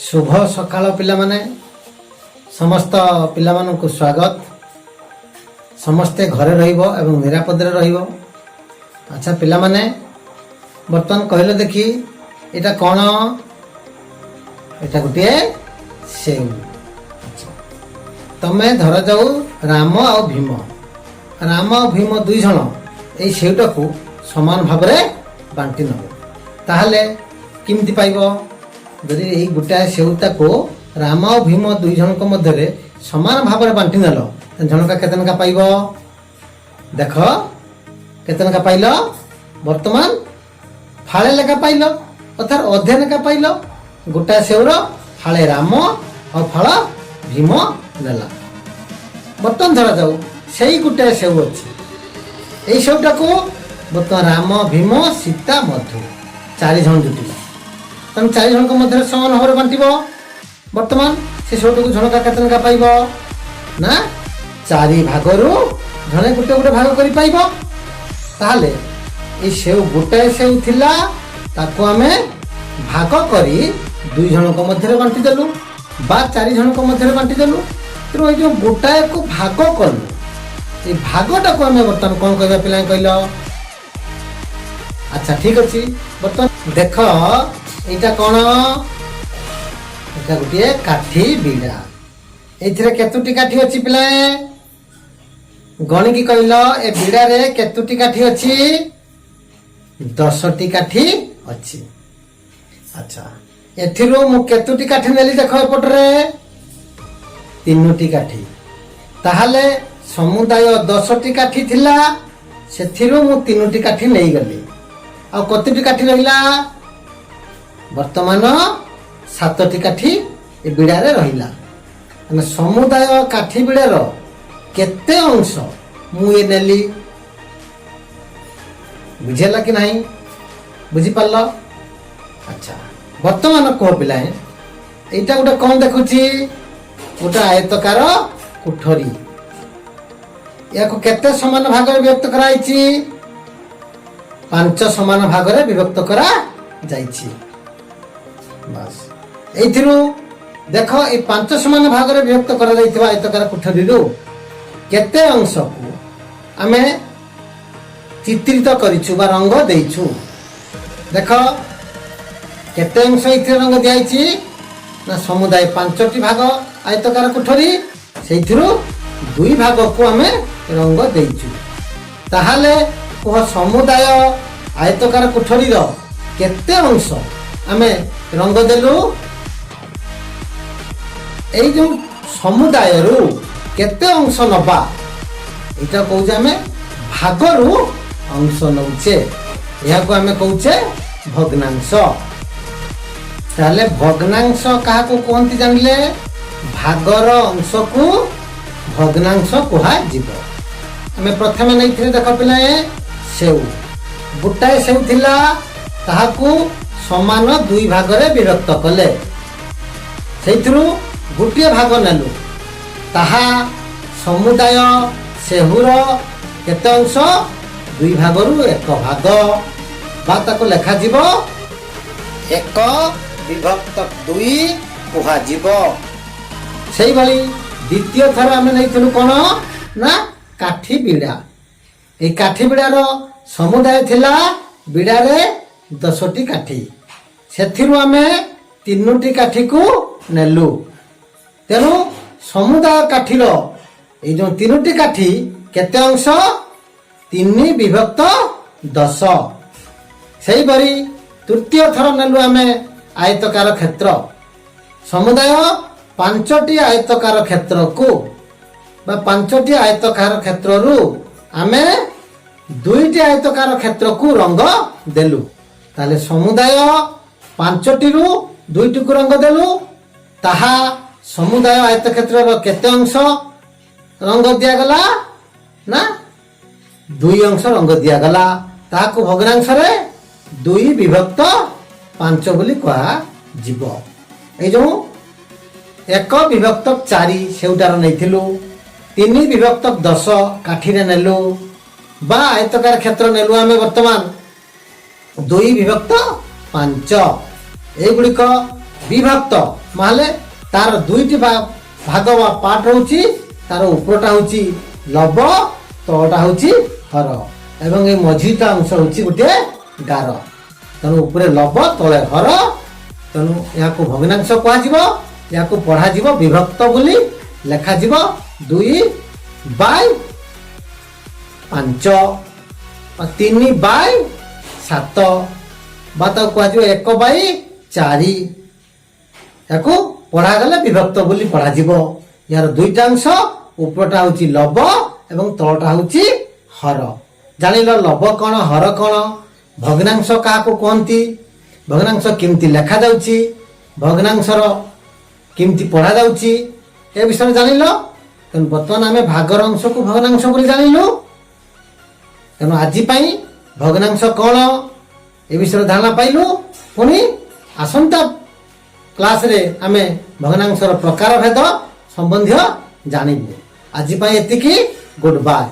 शुभ सकाळ पिलामाने समस्त पिलामानंकु स्वागत। समस्ते घरे रहिबो एवं निरापद रे रहिबो। अच्छा पिलामाने बर्तमान कहले देखी एटा कोन? एटा गुटे सेउ। अच्छा तमे धर जाऊ राम और भीम, राम और भीम दुई जण एई सेउटा को समान भाव रे बांटी नबो। ताहले किमती पाइबो? जदि यही गोटाए सेउता को राम और भीम दुई जन मध्य समान भाव में बांटी नेल जनका केतनका पाइब? देख केतनका पाइल? वर्तमान फाळे लेखा पाइल अर्थात अधे लेखा पाइल। गोटाए सेउर फाळे राम और फाळ भीम नेला। बर्तमान धरा जाऊ सेई गोटाए सेउ अछि। एई सेउटा को बर्तमान राम भीम सीता मधु चारि जन जुटिला। तुम चारि जन मध्य समान भाव बांटब। बर्तमान से सेउटा को जनका केतनका पाइब ना? चारि भागरू जने गोटे गोटे भाग करि पाइब। ताहले ए सेउ गोटाए सेउ थिला ताको आमे भाग करी दुई जन मध्य बांटी देलु बा चारि जन मध्य बांटी देलु। तेणु जो गोटाए को भाग कलु ए भागटा को आमे बर्तमान कोन कहबा पिला कहलो? अच्छा ठीक अछि। बर्तमान देख एटा कोन? एटा गोटे काठी बिड़ा। एथिरे केतुटी काठी अछि पिलाए? गणी की कहलो ए बिड़ा रे केतुटी काठी अछि? 10टी काठी अछि। अच्छा एथिरो मु केतुटी काठी नेली देखो एपट रे? 3टी काठी। ताहाले समुदाय 10टी काठी थिला सेथिरो मु 3टी काठी नेई गली। आ कतटी काठी रहिला? वर्तमान 7टी काठी ए बिड़ा रे रहिला। माने समुदाय काठी बिड़ार केते अंश मु ए नेली? बुझेला कि नहीं? बुझी पारलो? अच्छा वर्तमान कह पिलाए एटा गोटे कौन देखुची? गोटे आयतकार कोठरी। या को केते समान भाग रे विभक्त कराइची? 5 समान भाग रे विभक्त करा जाइची। बस एथिरु देख ए 5 समान भाग रे विभक्त करा जाइथिबा आयतकार कोठरी रु केते अंश को आमे चित्रित करिछु बा रंग देइछु। देख केते अंश इथे रंग दियाइछि ना? समुदाय 5टी भाग आयतकार कोठरी सेथिरु 2 भाग को आमे रंग देइछु। ताहाले को समुदाय आयतकार कोठरी रो केते अंश आमे रंग देलु? एई जो समुदाय रु केते अंश नबा एटा कहूचे आमे भागरू अंश नउचे। या को आमे कहूचे भग्नांश। ताले भग्नांश काहा को कोनती जानले? भागर अंश को भग्नांश कोहा जीव। आमे प्रथमे नैथिरे देख पिलाए सेउ गोटाए सेउ थिला ताहाकू समान 2 भाग रे विभक्त कले। सेथिरु गोटे भाग नेलु ताहा समुदाय सेहुर केते अंश? 2 भागरू 1 भाग बा ताको लेखा जीवो 1 विभक्त 2 कोहा जीवो। सेही भली द्वितीय थर आमे नैथिलु कोन ना? काठी बिड़ा। ए काठी बिड़ार समुदाय थिला बिड़ा रे 10टी काठी। सेथिरु आमे 3टी काठी को नेलु। तेनु समुदाय काठीर ए जो 3टी काठी केते अंश? 3 विभक्त 10। सेही भरी तृतीय थर नेलु आमे आयतकार क्षेत्र। समुदाय 5टी आयतकार क्षेत्र को बा 5टी आयतकार क्षेत्र रु आमे 2टी आयतकार क्षेत्र को रंग देलु। ताले समुदाय 5टी रु 2टी को रंग देलु। ताहा समुदाय आयत क्षेत्र रो केते अंश रंग दिया गला ना? 2 अंश रंग दिया गला। ताहा को भग्नांश रे 2 विभक्त 5 बोली कहा जीव। ए जो 1 विभक्त 4 सेउटार नैथिलु 3 विभक्त 10 काठी रे नेलु बा आयतकार क्षेत्र नेलु आमे वर्तमान 2 विभक्त 5 एगुड़िक विभक्त माले तार दुईटी भाग वा पार्ट होची तार उपरटा होची लब तळटा होची हर एवं ए मझीटा अंश होची गोटे गार तेणु उपरे लब तले हर तेणु या भग्नांश कह या पढ़ा विभक्त बोली लेखा 2/5 3/7 बात कह 1/4 या पढ़ा गले विभक्त बोली पढ़ा यार दुईटा अंश उपरटा होची लब एवं तलटा होची हर जानिल लब कौन हर कौन भग्नांश क्या कहती भग्नांश केमती लेखा जाउची भग्नांशर केमती पढ़ा जाउची ए विषय जानिल तेणु बर्तमान आम भागर अंश को भग्नांश बोली जानिलु तेणु आज भग्नांश कौन ए विषय धारणा पाइलु पुणी आसंता क्लास रे आमे भग्नांशर प्रकार भेद संबंधी जानिबु आज एतिकी गुड बाय।